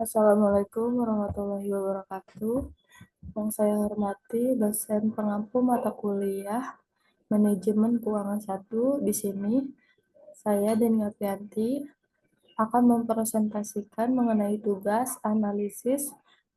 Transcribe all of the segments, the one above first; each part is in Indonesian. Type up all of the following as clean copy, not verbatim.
Assalamualaikum warahmatullahi wabarakatuh. Yang saya hormati dosen pengampu mata kuliah Manajemen Keuangan 1. Di sini saya Deni Aprianti akan mempresentasikan mengenai tugas analisis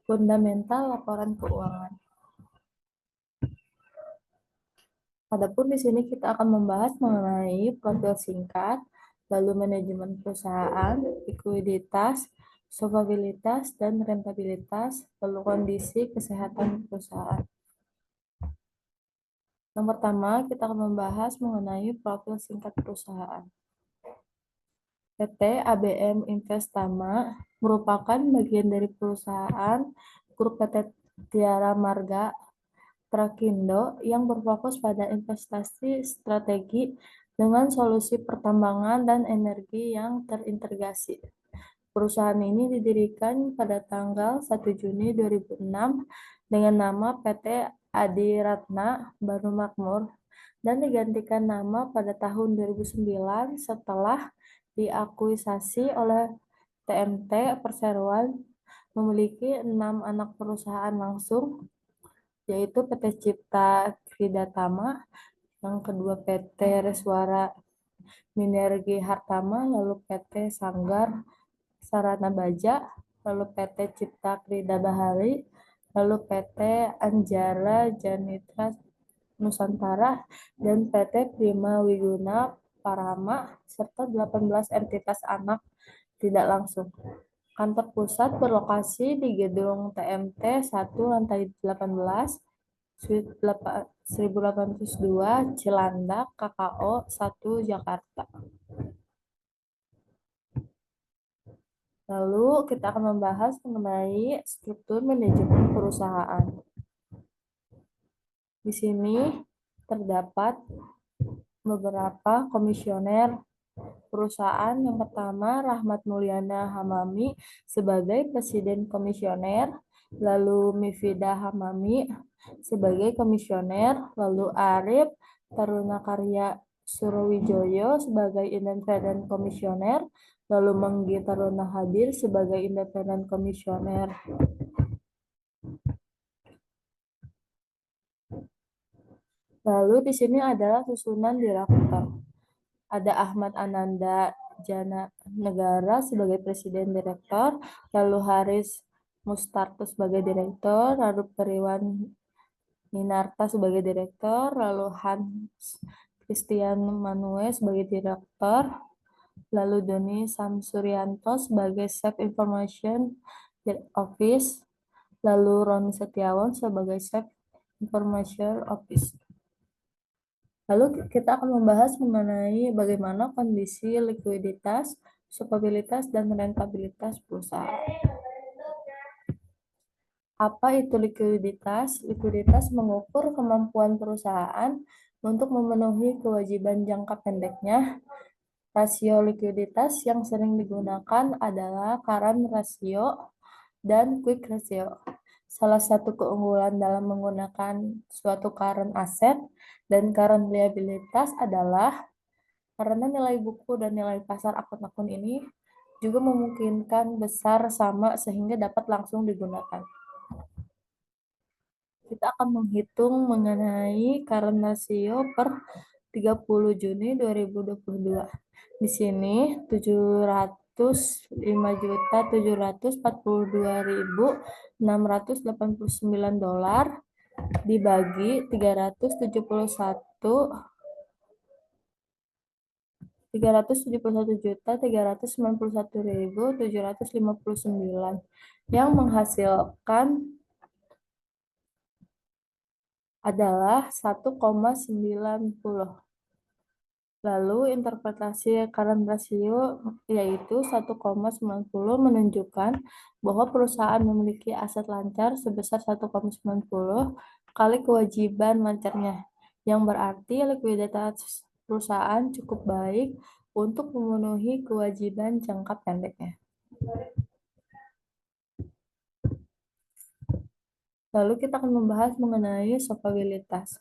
fundamental laporan keuangan. Adapun di sini kita akan membahas mengenai profil singkat, lalu manajemen perusahaan, likuiditas, solvabilitas, dan rentabilitas, lalu kondisi kesehatan perusahaan. Yang pertama, kita akan membahas mengenai profil singkat perusahaan. PT ABM Investama merupakan bagian dari perusahaan grup PT Tiara Marga Trakindo yang berfokus pada investasi strategi dengan solusi pertambangan dan energi yang terintegrasi. Perusahaan ini didirikan pada tanggal 1 Juni 2006 dengan nama PT Adiratna Banu Makmur dan digantikan nama pada tahun 2009 setelah diakuisasi oleh TMT Perseroan memiliki 6 anak perusahaan langsung, yaitu PT Cipta Kridatama, yang kedua PT Reswara Minergi Hartama, lalu PT Sanggar Sarana Baja, lalu PT Cipta Krida Bahari, lalu PT Anjara Janitra Nusantara, dan PT Prima Wiguna Parama, serta 18 entitas anak tidak langsung. Kantor pusat berlokasi di gedung TMT 1 lantai 18, Suite 1802, Cilandak, KKO 1, Jakarta. Lalu kita akan membahas mengenai struktur manajemen perusahaan. Di sini terdapat beberapa komisioner perusahaan. Yang pertama, Rahmat Mulyana Hamami sebagai Presiden Komisioner, lalu Mifida Hamami sebagai Komisioner, lalu Arif Tarunakarya Surowijoyo sebagai Independent Komisioner, lalu Menggi Taruna Hadir sebagai Independent Komisioner. Lalu di sini adalah susunan direktur. Ada Ahmad Ananda Jana Negara sebagai Presiden Direktur, lalu Haris Mustarto sebagai Direktur, lalu Periwan Minarta sebagai Direktur, lalu Hans Christian Manue sebagai Direktur, lalu Doni Samsuryanto sebagai Chief Information Office, lalu Roni Setiawan sebagai Chief Information Office. Lalu kita akan membahas mengenai bagaimana kondisi likuiditas, solvabilitas, dan rentabilitas perusahaan. Apa itu likuiditas? Likuiditas mengukur kemampuan perusahaan untuk memenuhi kewajiban jangka pendeknya. Rasio likuiditas yang sering digunakan adalah current ratio dan quick ratio. Salah satu keunggulan dalam menggunakan suatu current asset dan current liabilitas adalah karena nilai buku dan nilai pasar akun-akun ini juga memungkinkan besar sama sehingga dapat langsung digunakan. Kita akan menghitung mengenai current ratio per 30 Juni 2022. Di sini 705.742.689 dolar dibagi 371.391.759 yang menghasilkan adalah 1,90. Lalu interpretasi current ratio yaitu 1,90 menunjukkan bahwa perusahaan memiliki aset lancar sebesar 1,90 kali kewajiban lancarnya, yang berarti likuiditas perusahaan cukup baik untuk memenuhi kewajiban jangka pendeknya. Lalu kita akan membahas mengenai solvabilitas.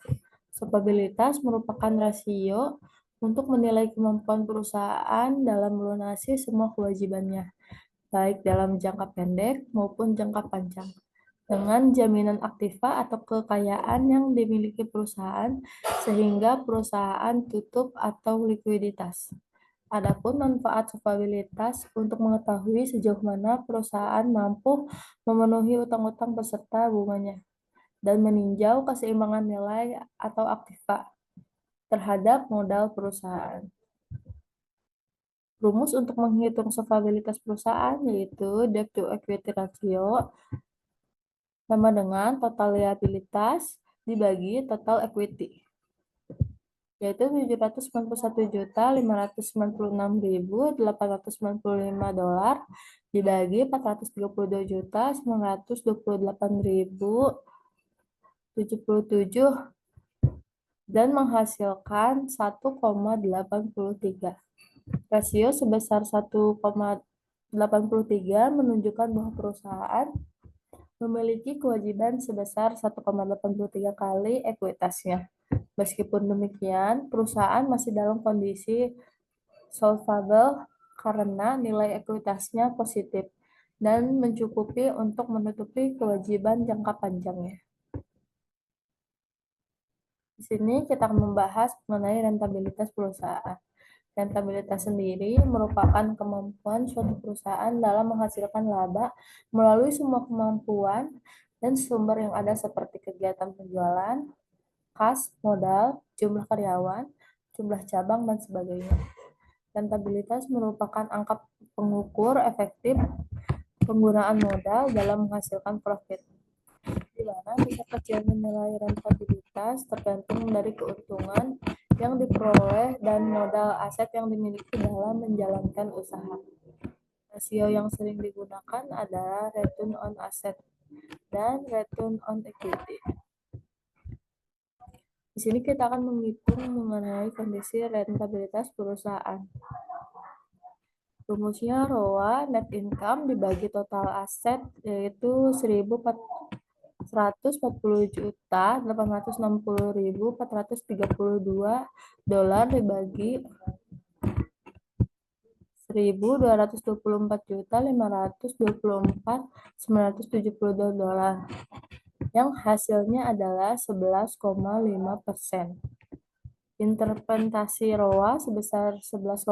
Solvabilitas merupakan rasio untuk menilai kemampuan perusahaan dalam melunasi semua kewajibannya. baik dalam jangka pendek maupun jangka panjang, dengan jaminan aktiva atau kekayaan yang dimiliki perusahaan sehingga perusahaan tutup atau likuiditas. Adapun manfaat solvabilitas untuk mengetahui sejauh mana perusahaan mampu memenuhi utang-utang beserta bunganya dan meninjau keseimbangan nilai atau aktiva terhadap modal perusahaan. Rumus untuk menghitung solvabilitas perusahaan yaitu debt to equity ratio sama dengan total liabilitas dibagi total equity, yaitu 791.596.895 dolar dibagi 432.928.077 dan menghasilkan 1,83. Rasio sebesar 1,83 menunjukkan bahwa perusahaan memiliki kewajiban sebesar 1,83 kali ekuitasnya. Meskipun demikian, perusahaan masih dalam kondisi solvable karena nilai ekuitasnya positif dan mencukupi untuk menutupi kewajiban jangka panjangnya. Di sini kita akan membahas mengenai rentabilitas perusahaan. Rentabilitas sendiri merupakan kemampuan suatu perusahaan dalam menghasilkan laba melalui semua kemampuan dan sumber yang ada seperti kegiatan penjualan, kas, modal, jumlah karyawan, jumlah cabang, dan sebagainya. Rentabilitas merupakan angka pengukur efektif penggunaan modal dalam menghasilkan profit, di mana tingkat kecilnya nilai rentabilitas tergantung dari keuntungan yang diperoleh dan modal aset yang dimiliki dalam menjalankan usaha. Rasio yang sering digunakan adalah return on asset dan return on equity. Di sini kita akan menghitung mengenai kondisi rentabilitas perusahaan. Rumusnya ROA net income dibagi total aset yaitu 140.860.432 dolar dibagi 1.224.524.972 dolar yang hasilnya adalah 11,5%. Interpretasi ROA sebesar 11,5%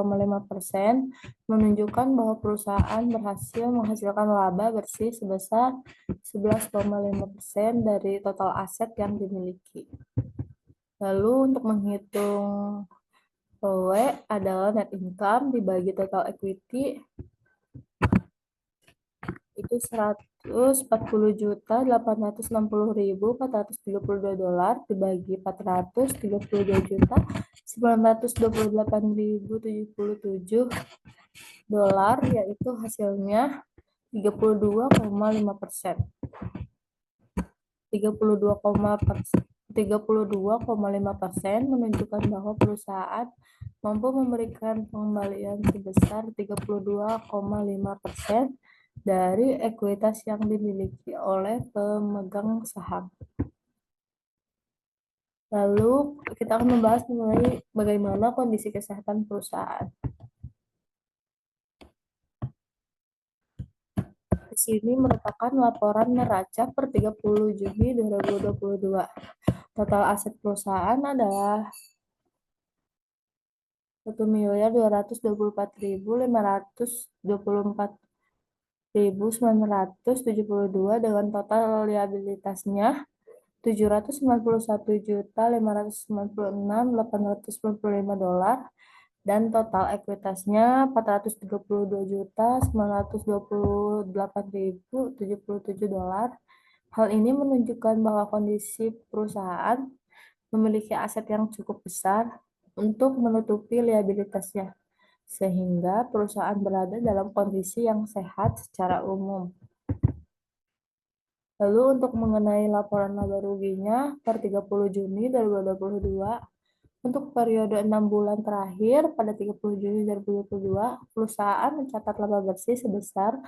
menunjukkan bahwa perusahaan berhasil menghasilkan laba bersih sebesar 11,5% dari total aset yang dimiliki. Lalu untuk menghitung ROE adalah net income dibagi total equity itu 140.860.432 dolar dibagi 432.928.077 dolar, yaitu hasilnya 32,5%. 32,5% menunjukkan bahwa perusahaan mampu memberikan pengembalian sebesar 32,5% dari ekuitas yang dimiliki oleh pemegang saham. Lalu kita akan membahas mengenai bagaimana kondisi kesehatan perusahaan. Di sini merupakan laporan neraca per 30 Juni 2022. Total aset perusahaan adalah 1.224.524.972 dengan total liabilitasnya 791.596.895 dolar dan total ekuitasnya 432.928.077 dolar. Hal ini menunjukkan bahwa kondisi perusahaan memiliki aset yang cukup besar untuk menutupi liabilitasnya, sehingga perusahaan berada dalam kondisi yang sehat secara umum. Lalu untuk mengenai laporan laba ruginya per 30 Juni 2022, untuk periode 6 bulan terakhir pada 30 Juni 2022, perusahaan mencatat laba bersih sebesar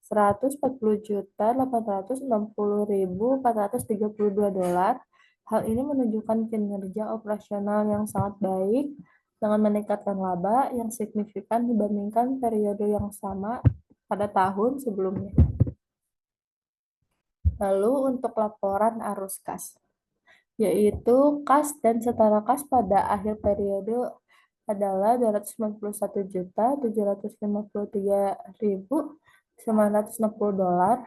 140.860.432 dolar. Hal ini menunjukkan kinerja operasional yang sangat baik, dengan meningkatkan laba yang signifikan dibandingkan periode yang sama pada tahun sebelumnya. Lalu untuk laporan arus kas, yaitu kas dan setara kas pada akhir periode adalah 291.753.960 dolar.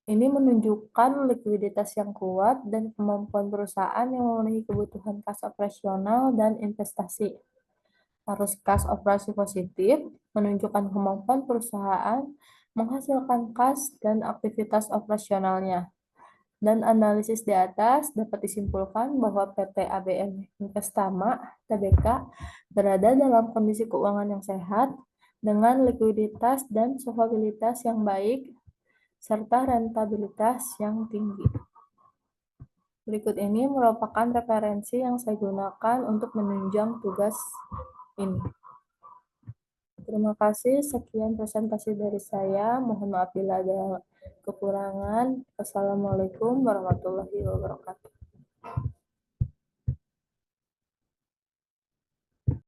Ini menunjukkan likuiditas yang kuat dan kemampuan perusahaan yang memenuhi kebutuhan kas operasional dan investasi. Arus kas operasi positif menunjukkan kemampuan perusahaan menghasilkan kas dan aktivitas operasionalnya. Dan analisis di atas dapat disimpulkan bahwa PT ABM Investama Tbk berada dalam kondisi keuangan yang sehat dengan likuiditas dan solvabilitas yang baik serta rentabilitas yang tinggi. Berikut ini merupakan referensi yang saya gunakan untuk menunjang tugas ini. Terima kasih, sekian presentasi dari saya. Mohon maaf bila ada kekurangan. Wassalamualaikum warahmatullahi wabarakatuh.